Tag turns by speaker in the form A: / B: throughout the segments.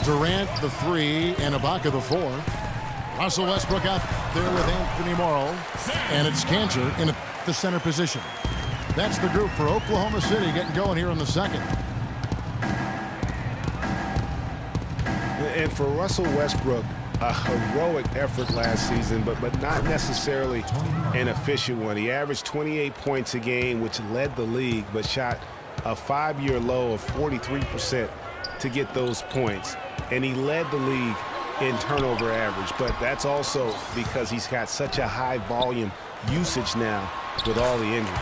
A: Durant the 3 and Ibaka the 4. Russell Westbrook out there with Anthony Morrow. And it's Kanter in the center position. That's the group for Oklahoma City getting going here in the second.
B: And for Russell Westbrook, a heroic effort last season, but not necessarily an efficient one. He averaged 28 points a game, which led the league, but shot a 5-year low of 43% to get those points. And he led the league in turnover average, but that's also because he's got such a high volume usage now with all the injuries.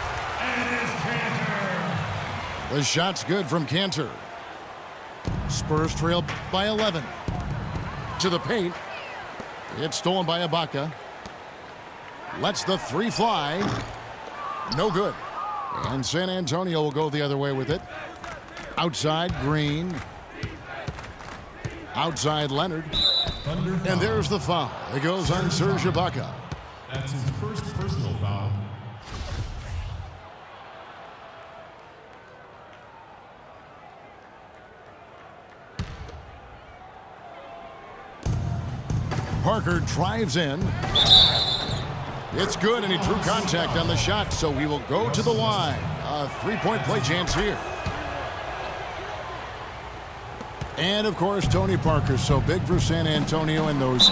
A: The shot's good from Kanter. Spurs trail by 11. To the paint. It's stolen by Ibaka. Lets the 3 fly. No good. And San Antonio will go the other way with it. Outside, Green. Outside, Leonard. And there's the foul. It goes on Serge Ibaka.
C: That's his first personal foul.
A: Parker drives in. It's good, and he drew contact on the shot, so he will go to the line. A 3-point play chance here. And, of course, Tony Parker, so big for San Antonio in those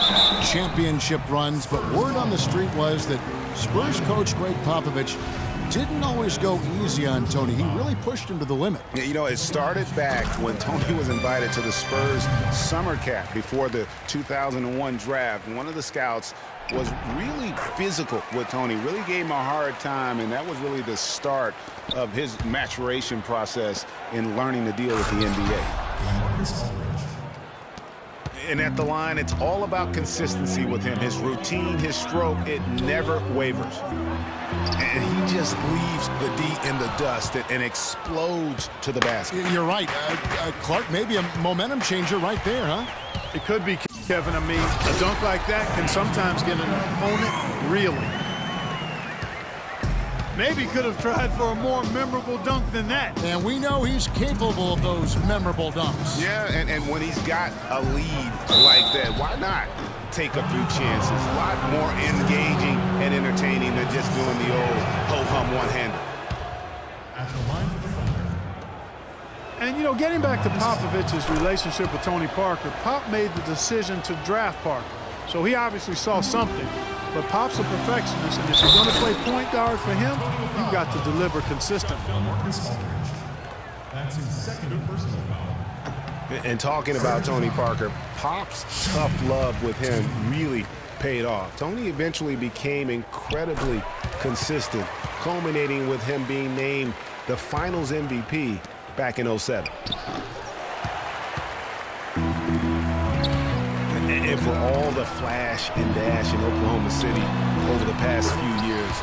A: championship runs. But word on the street was that Spurs coach Greg Popovich didn't always go easy on Tony. He really pushed him to the limit.
B: You know, it started back when Tony was invited to the Spurs summer camp before the 2001 draft. One of the scouts was really physical with Tony, really gave him a hard time, and that was really the start of his maturation process in learning to deal with the NBA. And at the line, it's all about consistency with him. His routine, his stroke, it never wavers. And he just leaves the D in the dust and explodes to the basket.
A: You're right. Clark, maybe a momentum changer right there, huh?
D: It could be, Kevin. I mean, a dunk like that can sometimes get an opponent reeling. Maybe could have tried for a more memorable dunk than that.
A: And we know he's capable of those memorable dunks.
B: Yeah, and when he's got a lead like that, why not take a few chances? A lot more engaging and entertaining than just doing the old ho-hum one-hander.
C: At the line for the Thunder.
D: And, you know, getting back to Popovich's relationship with Tony Parker, Pop made the decision to draft Parker. So he obviously saw something. But Pop's a perfectionist, and if you're going to play point guard for him, you've got to deliver consistently.
C: That's his second personal foul.
B: And talking about Tony Parker, Pop's tough love with him really paid off. Tony eventually became incredibly consistent, culminating with him being named the Finals MVP back in '07. And for all the flash and dash in Oklahoma City over the past few years,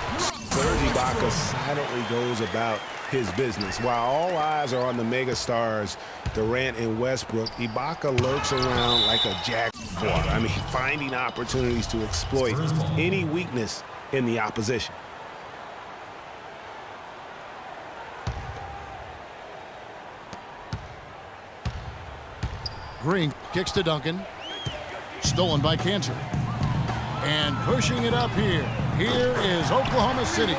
B: Serge Ibaka silently goes about his business. While all eyes are on the megastars, Durant and Westbrook, Ibaka lurks around like a jaguar. I mean, finding opportunities to exploit any weakness in the opposition.
A: Green kicks to Duncan. Stolen by Kanter. And pushing it up here. Here is Oklahoma City.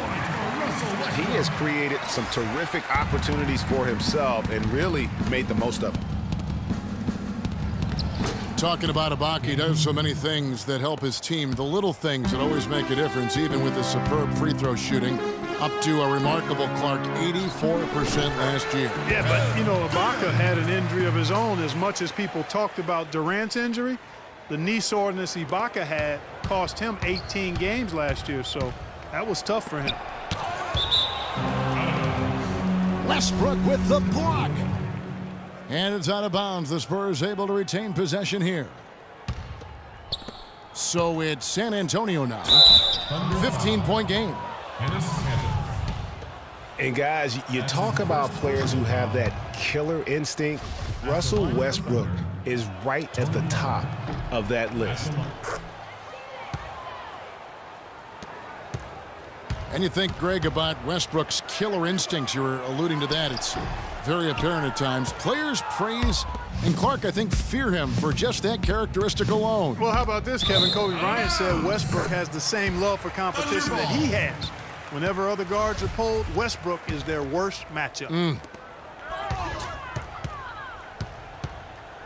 B: He has created some terrific opportunities for himself and really made the most of them.
A: Talking about Ibaka, he does so many things that help his team. The little things that always make a difference, even with the superb free throw shooting. Up to a remarkable, Clark, 84% last year.
D: Yeah, but, you know, Ibaka had an injury of his own. As much as people talked about Durant's injury, the knee soreness Ibaka had cost him 18 games last year, so that was tough for him.
A: Westbrook with the block. And it's out of bounds. The Spurs able to retain possession here. So it's San Antonio now. 15-point game.
B: And guys, you talk about players who have that killer instinct. Russell Westbrook is right at the top of that list.
A: And you think, Greg, about Westbrook's killer instincts. You were alluding to that. It's very apparent at times. Players praise, and Clark, I think, fear him for just that characteristic alone.
D: Well, how about this, Kevin? Kobe Bryant said Westbrook has the same love for competition that he has. Whenever other guards are pulled, Westbrook is their worst matchup.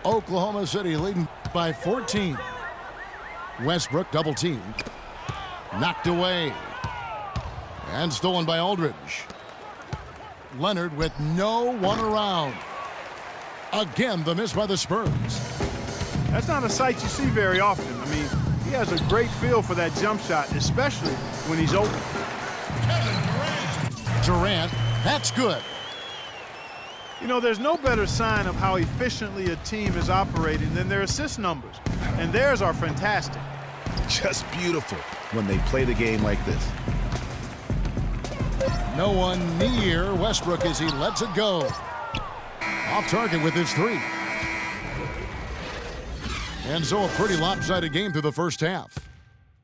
A: Oklahoma City leading by 14. Westbrook double teamed. Knocked away. And stolen by Aldridge. Leonard with no one around. Again, the miss by the Spurs.
D: That's not a sight you see very often. I mean, he has a great feel for that jump shot, especially when he's open.
A: Durant, that's good.
D: You know, there's no better sign of how efficiently a team is operating than their assist numbers. And theirs are fantastic.
B: Just beautiful when they play the game like this.
A: No one near Westbrook as he lets it go. Off target with his three. And so a pretty lopsided game through the first half.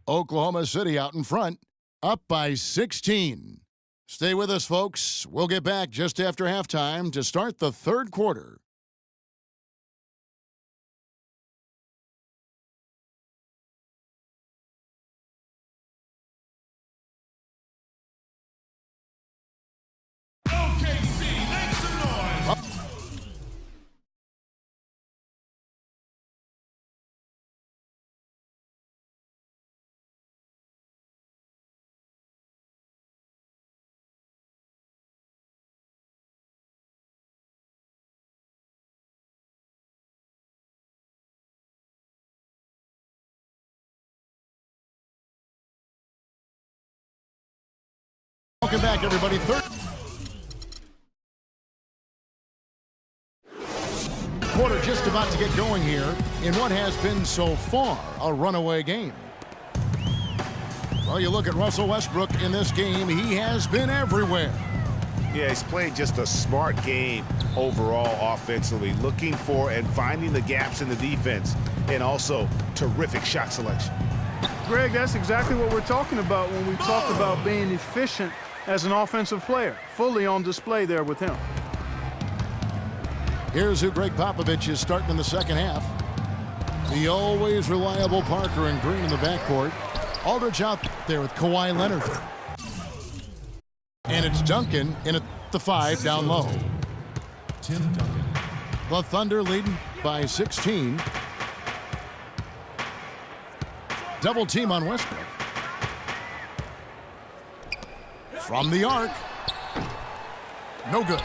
A: Oklahoma City out in front, up by 16. Stay with us, folks. We'll get back just after halftime to start the third quarter. Welcome back, everybody. Third quarter just about to get going here in what has been so far a runaway game. Well, you look at Russell Westbrook in this game, he has been everywhere.
B: Yeah, he's played just a smart game overall offensively, looking for and finding the gaps in the defense, and also terrific shot selection.
D: Greg, that's exactly what we're talking about when we talk about being efficient as an offensive player. Fully on display there with him.
A: Here's who Greg Popovich is starting in the second half. The always reliable Parker and Green in the backcourt. Aldridge out there with Kawhi Leonard. And it's Duncan in at the 5 down low.
C: Tim Duncan.
A: The Thunder leading by 16. Double team on Westbrook. From the arc. No good.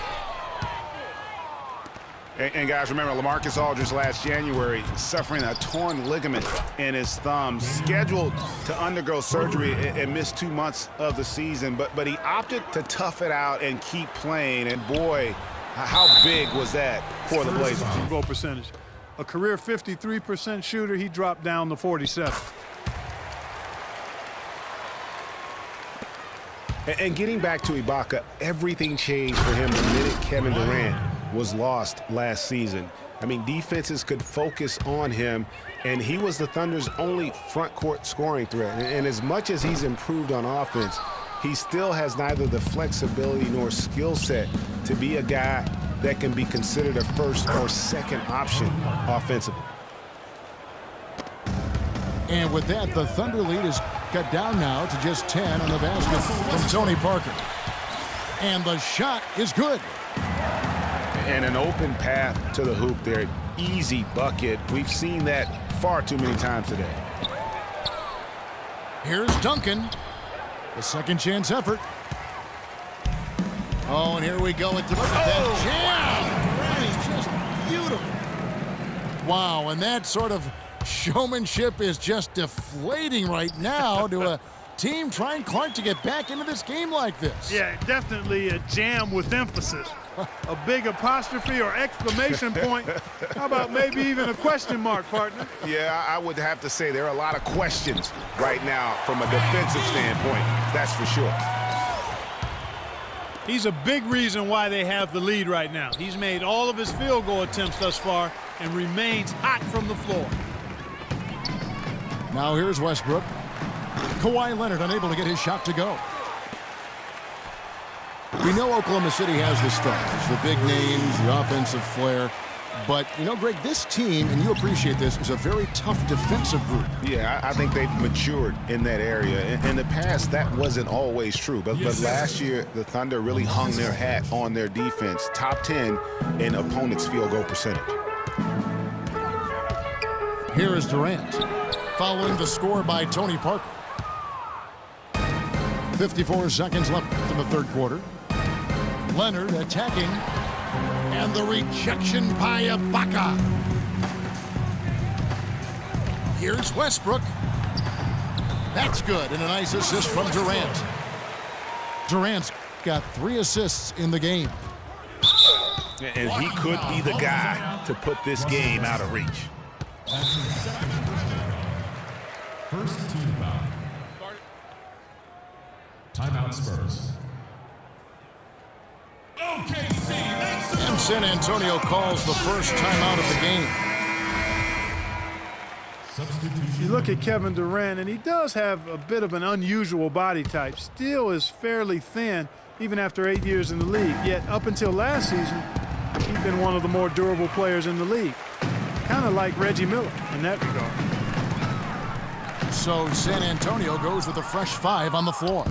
B: And guys, remember, LaMarcus Aldridge last January suffering a torn ligament in his thumb, scheduled to undergo surgery and miss 2 months of the season. But he opted to tough it out and keep playing. And boy, how big was that for the Blazers?
D: Field goal percentage. A career 53% shooter, he dropped down to 47.
B: And getting back to Ibaka, everything changed for him the minute Kevin Durant was lost last season. I mean, defenses could focus on him, and he was the Thunder's only front court scoring threat. And as much as he's improved on offense, he still has neither the flexibility nor skill set to be a guy that can be considered a first or second option offensively.
A: And with that, the Thunder lead is cut down now to just 10 on the basket from Tony Parker. And the shot is good.
B: And an open path to the hoop there. Easy bucket. We've seen that far too many times today.
A: Here's Duncan. The second chance effort. Oh, and here we go with that jam. That is just beautiful. Wow, and that sort of showmanship is just deflating right now to a team trying, Clark, to get back into this game like this.
D: Yeah, definitely a jam with emphasis. A big apostrophe or exclamation point. How about maybe even a question mark, partner?
B: Yeah, I would have to say there are a lot of questions right now from a defensive standpoint. That's for sure.
D: He's a big reason why they have the lead right now. He's made all of his field goal attempts thus far and remains hot from the floor.
A: Now here's Westbrook. Kawhi Leonard unable to get his shot to go. We know Oklahoma City has the stars, the big names, the offensive flair. But, you know, Greg, this team, and you appreciate this, is a very tough defensive group.
B: Yeah, I think they've matured in that area. In the past, that wasn't always true. But last year, the Thunder really hung their hat on their defense. Top 10 in opponents' field goal percentage.
A: Here is Durant, following the score by Tony Parker. 54 seconds left in the third quarter. Leonard attacking. And the rejection by Ibaka. Here's Westbrook. That's good, and a nice assist from Durant. Durant's got 3 assists in the game.
B: And he could be the guy to put this game out of reach.
C: First team foul. Timeout Spurs.
A: And San Antonio calls the first timeout of the game.
C: Substitution.
D: You look at Kevin Durant, and he does have a bit of an unusual body type. Still is fairly thin, even after 8 years in the league. Yet up until last season, he's been one of the more durable players in the league. Kind of like Reggie Miller in that regard.
A: So San Antonio goes with a fresh 5 on the floor.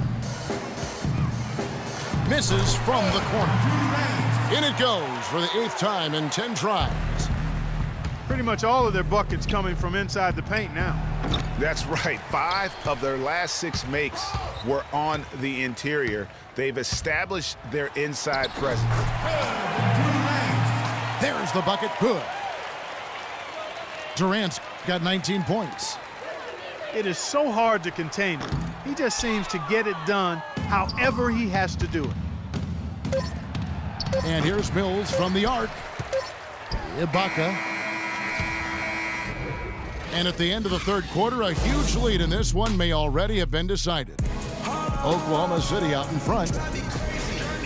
A: Misses from the corner. In it goes for the 8th time in 10 tries.
D: Pretty much all of their buckets coming from inside the paint now.
B: That's right. 5 of their last 6 makes were on the interior. They've established their inside presence.
A: There's the bucket. Good. Durant's got 19 points.
D: It is so hard to contain him. He just seems to get it done however he has to do it.
A: And here's Mills from the arc. Ibaka. And at the end of the third quarter, a huge lead in this one may already have been decided. Oklahoma City out in front.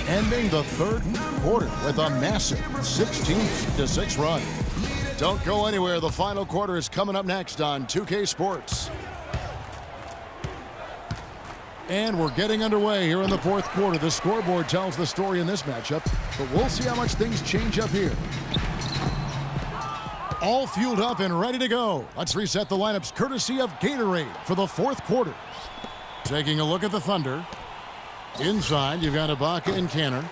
A: Ending the third quarter with a massive 16-6 run. Don't go anywhere. The final quarter is coming up next on 2K Sports. And we're getting underway here in the fourth quarter. The scoreboard tells the story in this matchup, but we'll see how much things change up here. All fueled up and ready to go. Let's reset the lineups courtesy of Gatorade for the fourth quarter. Taking a look at the Thunder. Inside, you've got Ibaka and Kanter.